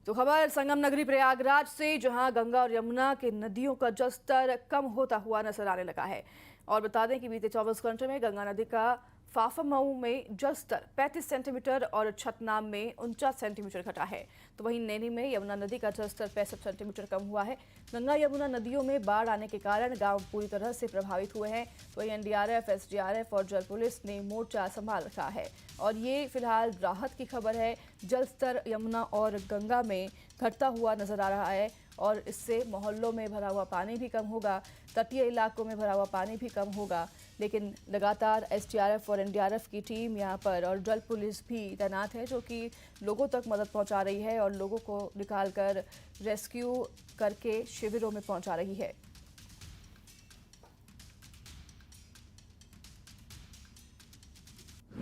तो खबर संगम नगरी प्रयागराज से, जहां गंगा और यमुना के नदियों का जलस्तर कम होता हुआ नजर आने लगा है। और बता दें कि बीते 24 घंटे में गंगा नदी का फाफामऊ में जलस्तर 35 सेंटीमीटर और छतनाम में 49 सेंटीमीटर घटा है। तो वहीं नैनी में यमुना नदी का जलस्तर 65 सेंटीमीटर कम हुआ है। गंगा यमुना नदियों में बाढ़ आने के कारण गांव पूरी तरह से प्रभावित हुए हैं। तो वहीं एनडीआरएफ, एसडीआरएफ और जल पुलिस ने मोर्चा संभाल रखा है और ये फिलहाल राहत की खबर है। जलस्तर यमुना और गंगा में घटता हुआ नजर आ रहा है और इससे मोहल्लों में भरा हुआ पानी भी कम होगा, तटीय इलाकों में भरा हुआ पानी भी कम होगा। लेकिन लगातार एसडीआरएफ और एनडीआरएफ की टीम यहाँ पर और जल पुलिस भी तैनात है, जो कि लोगों तक मदद पहुँचा रही है और लोगों को निकालकर रेस्क्यू करके शिविरों में पहुँचा रही है।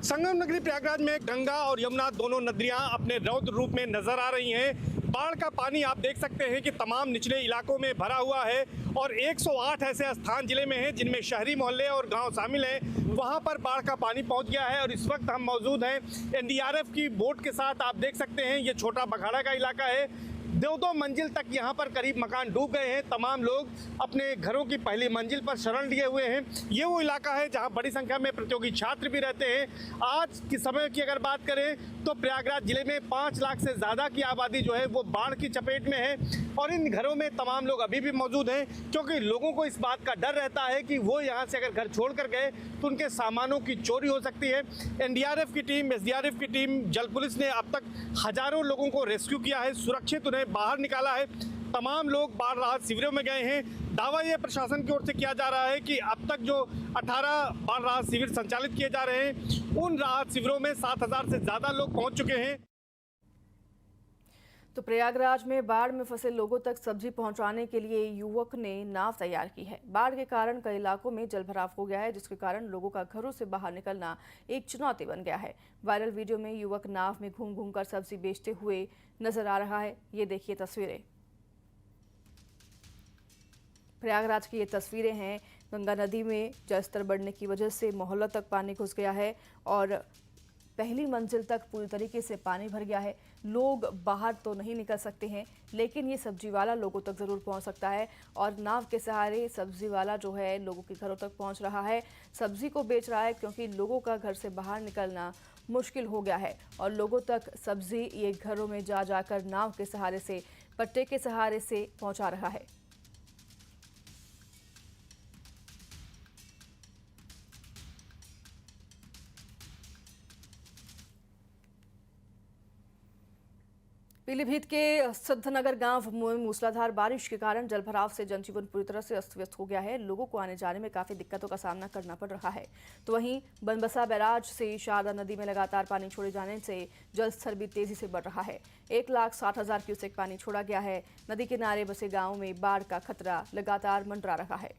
संगम नगरी प्रयागराज में गंगा और यमुना दोनों नदियां अपने रौद्र रूप में नजर आ रही हैं। बाढ़ का पानी आप देख सकते हैं कि तमाम निचले इलाकों में भरा हुआ है और 108 ऐसे स्थान जिले में हैं जिनमें शहरी मोहल्ले और गांव शामिल हैं। वहां पर बाढ़ का पानी पहुंच गया है और इस वक्त हम मौजूद हैं एनडीआरएफ की बोट के साथ। आप देख सकते हैं ये छोटा बखाड़ा का इलाका है। दो मंजिल तक यहाँ पर करीब मकान डूब गए हैं। तमाम लोग अपने घरों की पहली मंजिल पर शरण लिए हुए हैं। ये वो इलाका है जहाँ बड़ी संख्या में प्रतियोगी छात्र भी रहते हैं। आज के समय की अगर बात करें तो प्रयागराज जिले में 5 लाख से ज़्यादा की आबादी जो है वो बाढ़ की चपेट में है और इन घरों में तमाम लोग अभी भी मौजूद हैं, क्योंकि लोगों को इस बात का डर रहता है कि वो यहाँ से अगर घर छोड़ कर गए तो उनके सामानों की चोरी हो सकती है। एनडीआरएफ की टीम, एसडीआरएफ की टीम, जल पुलिस ने अब तक हजारों लोगों को रेस्क्यू किया है, सुरक्षित उन्हें बाहर निकाला है। तमाम लोग बाढ़ राहत शिविरों में गए हैं। दावा ये प्रशासन की ओर से किया जा रहा है कि अब तक जो 18 बाढ़ राहत शिविर संचालित किए जा रहे हैं, उन राहत शिविरों में 7,000 से ज्यादा लोग पहुंच चुके हैं। तो प्रयागराज में बाढ़ में फंसे लोगों तक सब्जी पहुंचाने के लिए युवक ने नाव तैयार की है। बाढ़ के कारण कई इलाकों में जलभराव हो गया है, जिसके कारण लोगों का घरों से बाहर निकलना एक चुनौती बन गया है। वायरल वीडियो में युवक नाव में घूम घूम कर सब्जी बेचते हुए नजर आ रहा है। ये देखिए तस्वीरें, प्रयागराज की ये तस्वीरें हैं। गंगा नदी में जलस्तर बढ़ने की वजह से मोहल्लों तक पानी घुस गया है और पहली मंजिल तक पूरी तरीके से पानी भर गया है। लोग बाहर तो नहीं निकल सकते हैं, लेकिन ये सब्जी वाला लोगों तक ज़रूर पहुंच सकता है और नाव के सहारे सब्जी वाला जो है लोगों के घरों तक पहुंच रहा है, सब्जी को बेच रहा है, क्योंकि लोगों का घर से बाहर निकलना मुश्किल हो गया है और लोगों तक सब्जी ये घरों में जा जाकर नाव के सहारे से, पट्टे के सहारे से पहुँचा रहा है। पीलीभीत के सिद्धनगर गांव में मूसलाधार बारिश के कारण जलभराव से जनजीवन पूरी तरह से अस्त व्यस्त हो गया है। लोगों को आने जाने में काफी दिक्कतों का सामना करना पड़ रहा है। तो वहीं बनबसा बैराज से शारदा नदी में लगातार पानी छोड़े जाने से जलस्तर भी तेजी से बढ़ रहा है। 1,60,000 क्यूसेक पानी छोड़ा गया है। नदी किनारे बसे गाँव में बाढ़ का खतरा लगातार मंडरा रहा है।